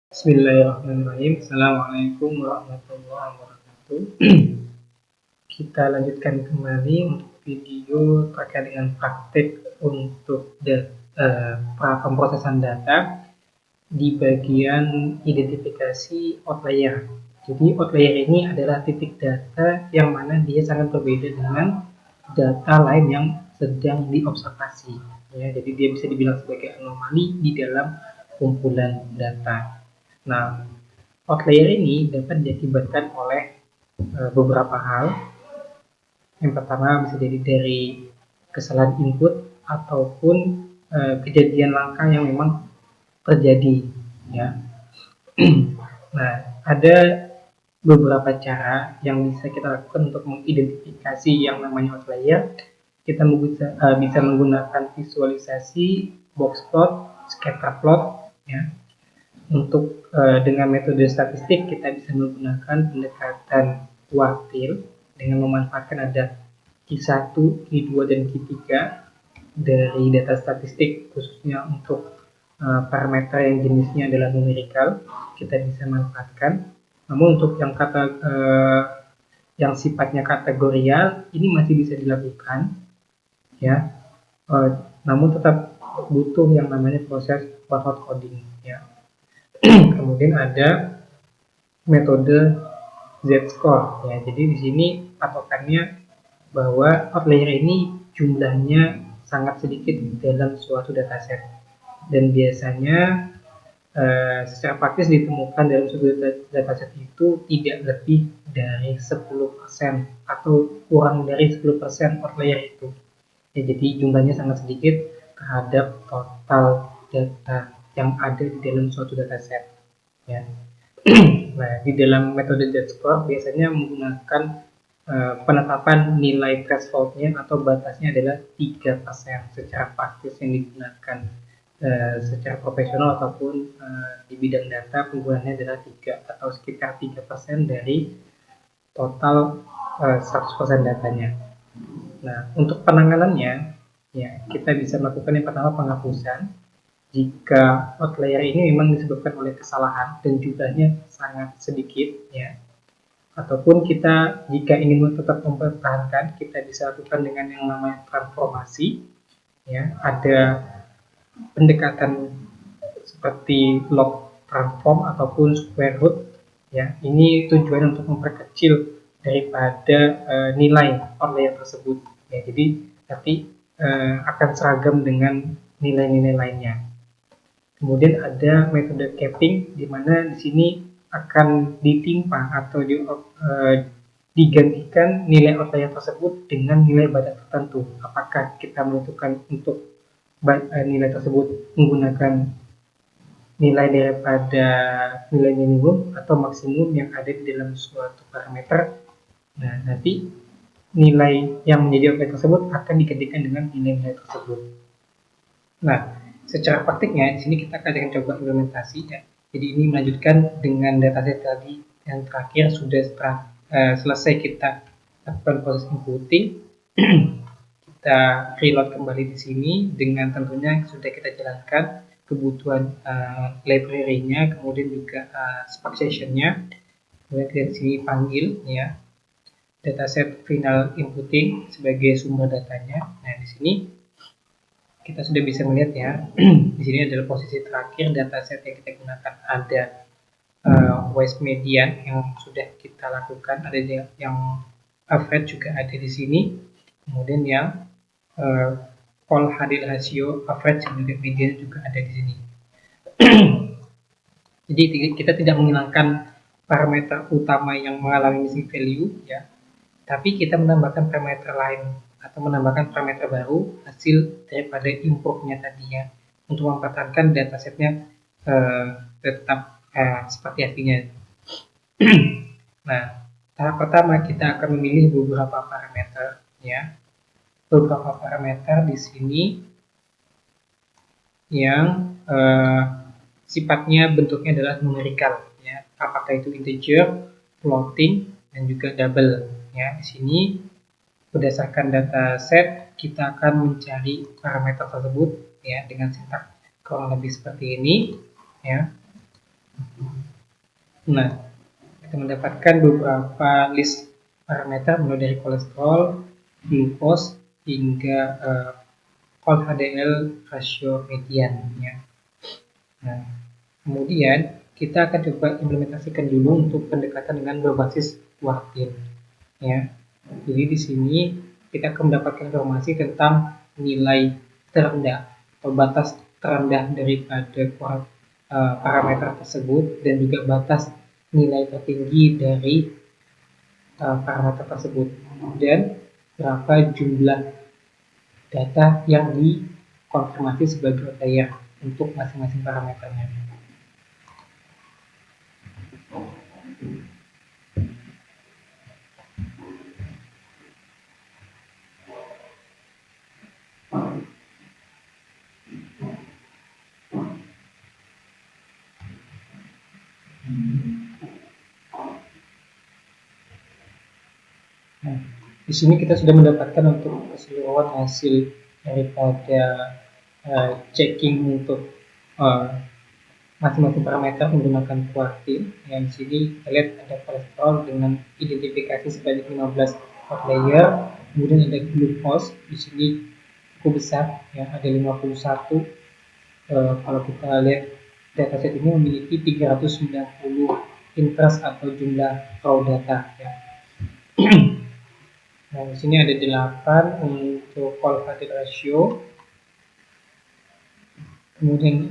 Bismillahirrahmanirrahim. Assalamualaikum warahmatullahi wabarakatuh. Kita lanjutkan kembali untuk video terkait dengan praktik untuk pemrosesan data di bagian identifikasi outlier. Jadi outlier ini adalah titik data yang mana dia sangat berbeda dengan data lain yang sedang diobservasi. Ya, jadi dia bisa dibilang sebagai anomali di dalam kumpulan data. Nah, outlier ini dapat diakibatkan oleh beberapa hal. Yang pertama bisa jadi dari kesalahan input ataupun kejadian langka yang memang terjadi. Ya. Nah, ada beberapa cara yang bisa kita lakukan untuk mengidentifikasi yang namanya outlier. Kita bisa menggunakan visualisasi, box plot, scatter plot, ya. Untuk dengan metode statistik kita bisa menggunakan pendekatan kuartil dengan memanfaatkan ada Q1, Q2, dan Q3 dari data statistik khususnya untuk parameter yang jenisnya adalah numerical kita bisa manfaatkan. Namun untuk yang sifatnya kategorial ini masih bisa dilakukan, ya. Namun tetap butuh yang namanya proses forward coding, ya. Kemudian ada metode Z-score, ya. Jadi di sini patokannya bahwa outlier ini jumlahnya sangat sedikit dalam suatu dataset dan biasanya secara praktis ditemukan dalam suatu dataset itu tidak lebih dari 10% atau kurang dari 10% outlier itu. Ya, jadi jumlahnya sangat sedikit terhadap total data yang ada di dalam suatu dataset. Ya. Nah, di dalam metode Z-score biasanya menggunakan penetapan nilai thresholdnya atau batasnya adalah 3% secara praktis yang digunakan secara profesional ataupun di bidang data penggunaannya adalah 3 atau sekitar 3% dari total 100% datanya. Nah, untuk penanganannya, ya kita bisa melakukan yang pertama penghapusan. Jika outlier ini memang disebabkan oleh kesalahan dan jumlahnya sangat sedikit, ya, ataupun kita jika ingin tetap mempertahankan, kita bisa lakukan dengan yang namanya transformasi, ya. Ada pendekatan seperti log transform ataupun square root, ya. Ini tujuan untuk memperkecil daripada nilai outlier tersebut, ya. Jadi nanti akan seragam dengan nilai-nilai lainnya. Kemudian ada metode capping, di mana di sini akan ditimpa atau digantikan nilai outlier tersebut dengan nilai batas tertentu. Apakah kita menentukan untuk nilai tersebut menggunakan nilai daripada nilai minimum atau maksimum yang ada di dalam suatu parameter. Nah, nanti nilai yang menjadi outlier tersebut akan digantikan dengan nilai-nilai tersebut. Nah, secara praktiknya di sini kita akan coba implementasi, ya. Jadi ini melanjutkan dengan dataset tadi yang terakhir sudah selesai kita lakukan proses inputting. Kita reload kembali di sini dengan tentunya sudah kita jalankan kebutuhan library-nya, kemudian juga spark session-nya. Kemudian kita di sini panggil, ya, dataset final inputting sebagai sumber datanya. Nah, di sini kita sudah bisa melihat, ya. Di sini adalah posisi terakhir dataset yang kita gunakan. Ada waste median yang sudah kita lakukan, ada yang average juga ada di sini, kemudian yang Paul Hadid ratio average dan juga median juga ada di sini. Jadi kita tidak menghilangkan parameter utama yang mengalami missing value, ya, tapi kita menambahkan parameter lain atau menambahkan parameter baru hasil daripada improve-nya tadinya untuk mempertahankan datasetnya tetap seperti aslinya. Nah, tahap pertama kita akan memilih beberapa parameter, ya. Beberapa parameter di sini yang sifatnya bentuknya adalah numerical, ya. Apakah itu integer, floating, dan juga double, ya. Di sini berdasarkan data set kita akan mencari parameter tersebut, ya, dengan sintak kurang lebih seperti ini, ya. Nah, kita mendapatkan beberapa list parameter mulai dari kolesterol, glukos, hingga cold HDL rasio median ya. Nah, kemudian kita akan coba implementasikan dulu untuk pendekatan dengan berbasis kuartil ya. Jadi di sini kita akan mendapatkan informasi tentang nilai terendah atau batas terendah daripada parameter tersebut dan juga batas nilai tertinggi dari parameter tersebut dan berapa jumlah data yang dikonfirmasi sebagai outlier untuk masing-masing parameternya. Nah, di sini kita sudah mendapatkan untuk keseluruhan hasil daripada checking untuk masing-masing parameter menggunakan kuartil. Yang di sini kita lihat ada kolesterol dengan identifikasi sebanyak 15 outlier, kemudian ada glukos di sini cukup besar ya, ada 51. Kalau kita lihat dataset ini memiliki 390 interest atau jumlah raw data ya. Nah, di sini ada 8 untuk cold HDL ratio. Kemudian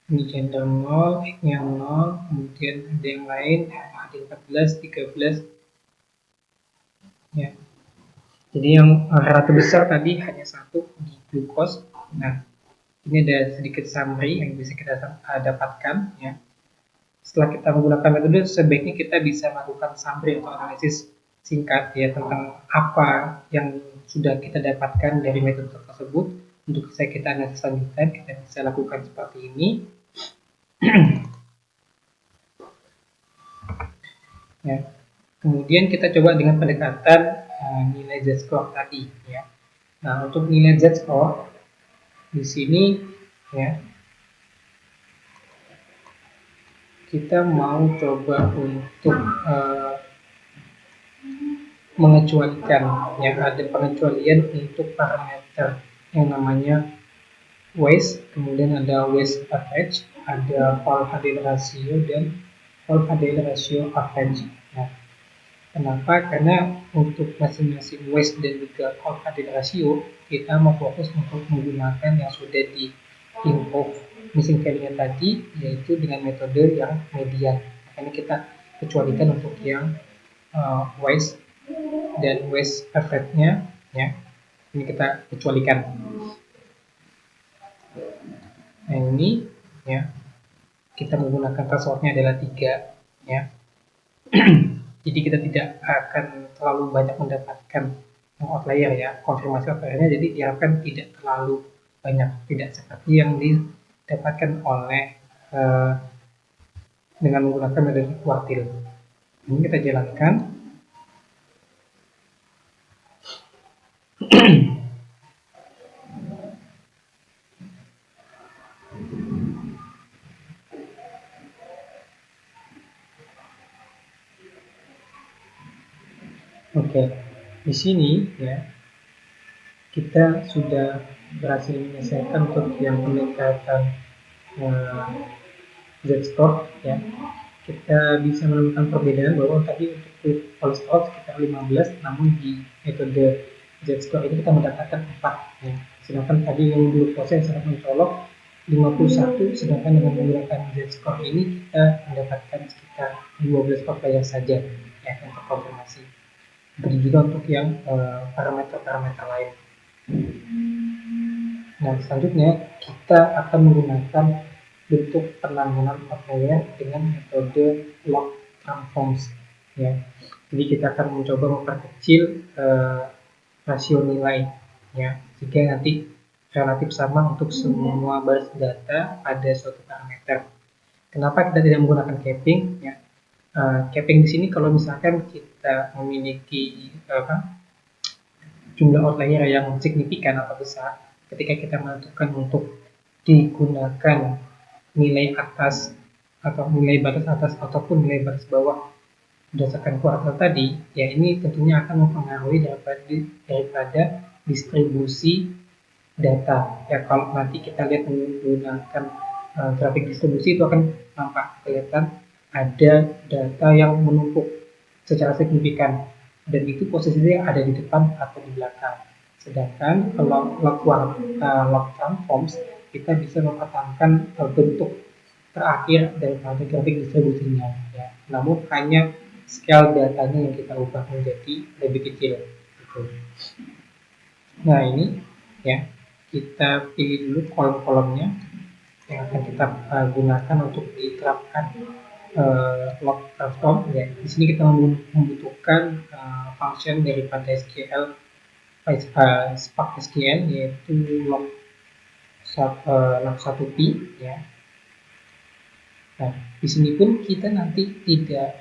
ini gender 0, X-nya 0, kemudian ada yang lain ada 14, 13 ya. Jadi yang rata besar tadi hanya satu di glukos. Nah, ini ada sedikit summary yang bisa kita dapatkan ya. Setelah kita menggunakan metode, sebaiknya kita bisa melakukan summary atau analisis singkat ya tentang apa yang sudah kita dapatkan dari metode tersebut. Untuk kita analisis lanjutan, kita bisa lakukan seperti ini. Ya. Kemudian kita coba dengan pendekatan nilai Z-score tadi ya. Nah, untuk nilai Z-score di sini ya kita mau coba untuk mengecualikan yang ada pengecualian untuk parameter yang namanya waste, kemudian ada waste average, ada cold HDL ratio dan cold HDL ratio average. Nah, kenapa? Karena untuk masing-masing waste dan juga cold HDL ratio kita mau fokus untuk menggunakan yang sudah di improve missing value tadi, yaitu dengan metode yang median. Makanya kita kecualikan untuk yang waste dan waste average-nya ya. Ini kita kecualikan. Nah, ini ya kita menggunakan threshold-nya adalah 3 ya. Jadi kita tidak akan terlalu banyak mendapatkan outlier ya, konfirmasi outliernya, jadi diharapkan tidak terlalu banyak, tidak seperti yang didapatkan oleh dengan menggunakan metode kuartil. Ini kita jalankan. Oke, di sini ya kita sudah berhasil menyelesaikan untuk yang pendekatan Z-score ya. Kita bisa menemukan perbedaan bahwa tadi untuk kolesterol sekitar 15, namun di metode Z-score ini kita mendapatkan 4 ya. Sedangkan tadi yang glukosa yang sangat mencolok 51, sedangkan dengan menggunakan Z-score ini kita mendapatkan sekitar 12 outlier saja ya yang terkonfirmasi. Begitu juga untuk yang parameter-parameter lain. Nah, selanjutnya kita akan menggunakan bentuk penanganan outlier dengan metode log transforms ya. Jadi kita akan mencoba memperkecil rasio nilai ya, jika nanti relatif sama untuk semua basis data pada suatu parameter. Kenapa kita tidak menggunakan capping ya? Capping di sini kalau misalkan kita memiliki jumlah outlier yang signifikan atau besar, ketika kita menentukan untuk digunakan nilai atas atau nilai batas atas ataupun nilai batas bawah berdasarkan kuartal tadi, ya ini tentunya akan mempengaruhi daripada distribusi data. Ya kalau nanti kita lihat menggunakan grafik distribusi itu akan nampak kelihatan ada data yang menumpuk secara signifikan dan itu posisinya ada di depan atau di belakang. Sedangkan kalau log transforms kita bisa mempertahankan bentuk terakhir daripada grafik distribusinya. Ya. Namun hanya scale datanya yang kita ubah menjadi lebih kecil. Gitu. Nah ini ya kita pilih dulu kolom-kolomnya yang akan kita gunakan untuk diterapkan log transform. Ya, di sini kita membutuhkan function daripada SQL Spark SQL yaitu log1p ya. Nah, di sini pun kita nanti tidak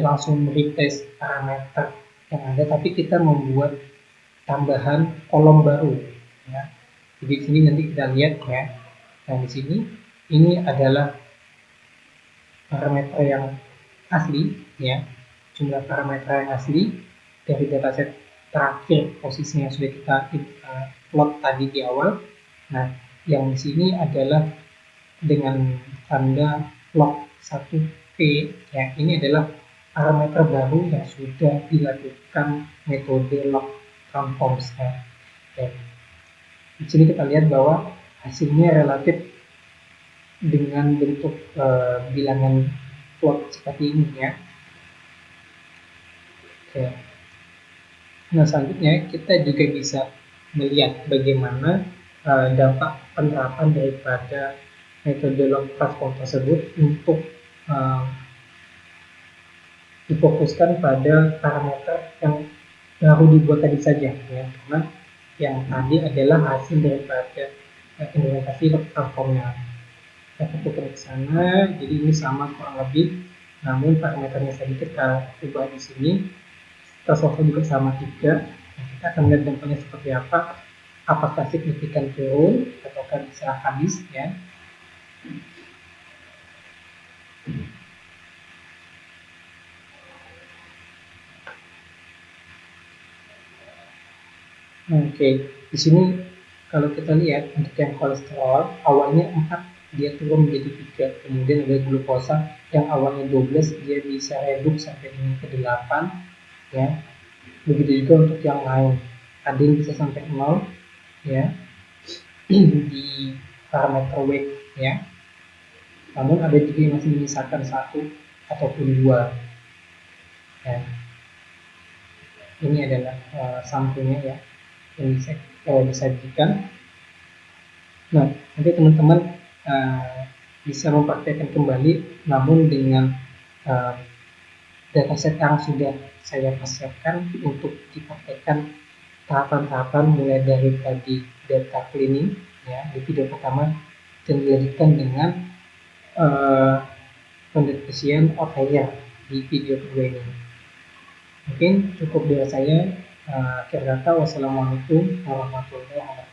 langsung replace parameter yang ada, tapi kita membuat tambahan kolom baru. Ya. Jadi di sini nanti kita lihat ya. Nah di sini ini adalah parameter yang asli ya, jumlah parameter yang asli dari dataset terakhir posisinya yang sudah kita plot tadi di awal. Nah yang di sini adalah dengan tanda log1p ya, ini adalah parameter baru yang sudah dilakukan metode log transforms ya. Di sini kita lihat bahwa hasilnya relatif dengan bentuk bilangan plot seperti ini ya. Oke. Nah selanjutnya kita juga bisa melihat bagaimana dampak penerapan daripada metode log transform tersebut untuk difokuskan pada parameter yang baru dibuat tadi saja ya, karena yang tadi adalah hasil daripada implementasi log transformnya. Kita fokuskan ke sana, jadi ini sama kurang lebih, namun parameternya saja kita ubah di sini. Thresholdnya juga sama 3. Nah, kita akan lihat dampaknya seperti apa, apakah signifikan turun ataukah bisa habis ya. Oke, di sini kalau kita lihat untuk yang kolesterol awalnya 4 dia turun menjadi 3, kemudian ada glukosa yang awalnya 12 dia bisa reduks sampai dengan ke 8 ya. Begitu juga untuk yang lain, ada yang bisa sampai 0 ya di parameter weight ya. Namun ada juga yang masih menyisakan 1 ataupun 2 ya. Ini adalah sampulnya ya yang bisa disajikan. Nah, nanti teman-teman bisa mempraktekkan kembali, namun dengan dataset yang sudah saya persiapkan untuk dipraktekkan tahapan-tahapan mulai dari tadi data cleaning ya di video pertama dan dilanjutkan dengan pendiskusian outlier di video kedua ini. Mungkin cukup dari saya. Akhir kata, wassalamualaikum warahmatullahi wabarakatuh.